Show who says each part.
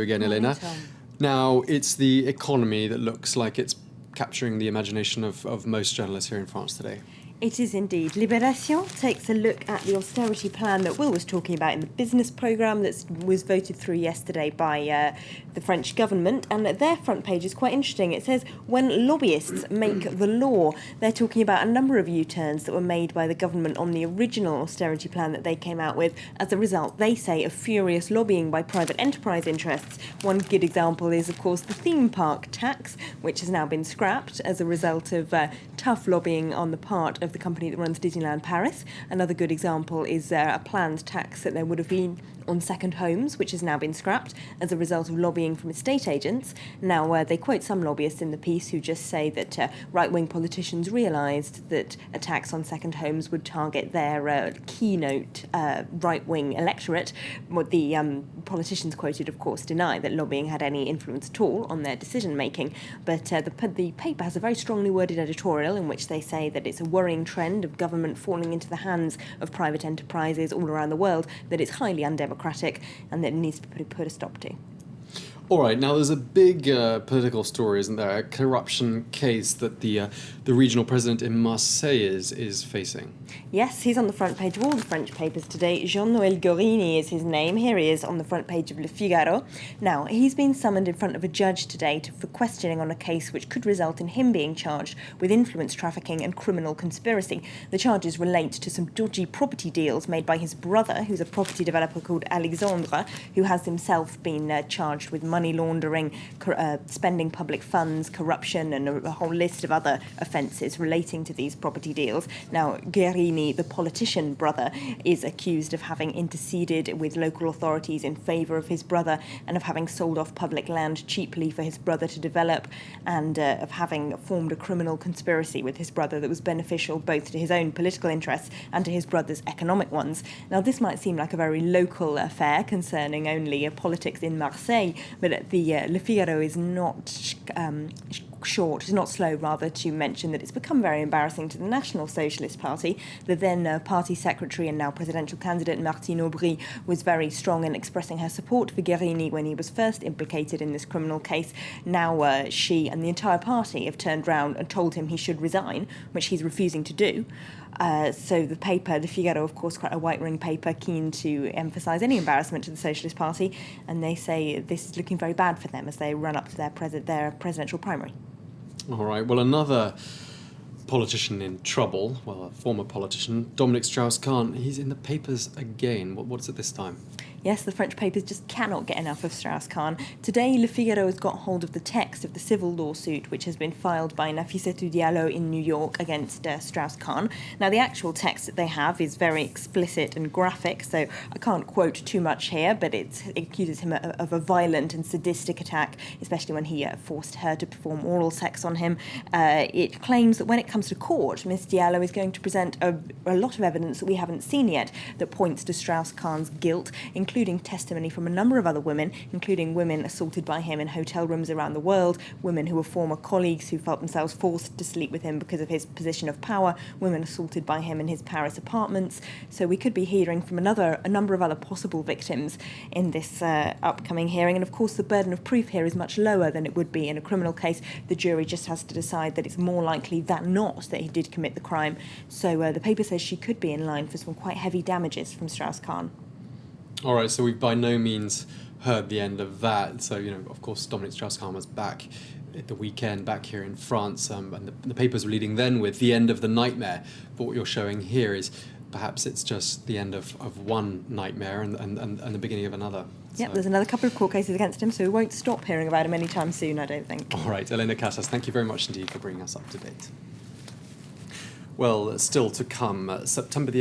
Speaker 1: Again, Elena. Now, it's the economy that looks like it's capturing the imagination of most journalists here in France today.
Speaker 2: It is indeed. Libération takes a look at the austerity plan that Will was talking about in the business programme that was voted through yesterday by the French government. And their front page is quite interesting. It says, when lobbyists make the law, they're talking about a number of U-turns that were made by the government on the original austerity plan that they came out with. As a result, they say, of furious lobbying by private enterprise interests. One good example is, of course, the theme park tax, which has now been scrapped as a result of tough lobbying on the part of the company that runs Disneyland Paris. Another good example is a planned tax that there would have been on second homes, which has now been scrapped as a result of lobbying from estate agents. Now, they quote some lobbyists in the piece who just say that right-wing politicians realised that a tax on second homes would target their keynote right-wing electorate. What the politicians quoted, of course, deny that lobbying had any influence at all on their decision-making. But the paper has a very strongly worded editorial in which they say that it's a worrying trend of government falling into the hands of private enterprises all around the world, that it's highly undemocratic and that it needs to be put a stop to.
Speaker 1: All right, now there's a big political story, isn't there? A corruption case that the regional president in Marseille is facing.
Speaker 2: Yes, he's on the front page of all the French papers today. Jean-Noël Guérini is his name. Here he is on the front page of Le Figaro. Now, he's been summoned in front of a judge today for questioning on a case which could result in him being charged with influence trafficking and criminal conspiracy. The charges relate to some dodgy property deals made by his brother, who's a property developer called Alexandre, who has himself been charged with money laundering, spending public funds, corruption, and a whole list of other offences relating to these property deals. Now, Guérini, the politician brother, is accused of having interceded with local authorities in favour of his brother and of having sold off public land cheaply for his brother to develop, and of having formed a criminal conspiracy with his brother that was beneficial both to his own political interests and to his brother's economic ones. Now, this might seem like a very local affair concerning only politics in Marseille, but the Le Figaro is not slow rather to mention that it's become very embarrassing to the National Socialist Party. The then party secretary and now presidential candidate Martine Aubry was very strong in expressing her support for Guérini when he was first implicated in this criminal case. Now she and the entire party have turned round and told him he should resign, which he's refusing to do. So the paper, Le Figaro, of course, quite a white-ring paper, keen to emphasise any embarrassment to the Socialist Party, and they say this is looking very bad for them as they run up to their presidential primary.
Speaker 1: All right, well, another politician in trouble, well, a former politician, Dominique Strauss-Kahn, he's in the papers again. What's it this time?
Speaker 2: Yes, the French papers just cannot get enough of Strauss-Kahn. Today, Le Figaro has got hold of the text of the civil lawsuit which has been filed by Nafissatou Diallo in New York against Strauss-Kahn. Now, the actual text that they have is very explicit and graphic, so I can't quote too much here, but it accuses him of a violent and sadistic attack, especially when he forced her to perform oral sex on him. It claims that when it comes to court, Ms. Diallo is going to present a lot of evidence that we haven't seen yet that points to Strauss-Kahn's guilt, including testimony from a number of other women, including women assaulted by him in hotel rooms around the world, women who were former colleagues who felt themselves forced to sleep with him because of his position of power, women assaulted by him in his Paris apartments. So we could be hearing from a number of other possible victims in this upcoming hearing. And of course, the burden of proof here is much lower than it would be in a criminal case. The jury just has to decide that it's more likely than not that he did commit the crime. So the paper says she could be in line for some quite heavy damages from Strauss-Kahn.
Speaker 1: All right, so we've by no means heard the end of that. So, of course, Dominique Strauss-Kahn was back at the weekend, back here in France, and the papers were leading then with the end of the nightmare. But what you're showing here is perhaps it's just the end of one nightmare and the beginning of another.
Speaker 2: Yep, there's another couple of court cases against him, so we won't stop hearing about him anytime soon, I don't think.
Speaker 1: All right, Elena Casas, thank you very much indeed for bringing us up to date. Well, still to come, September the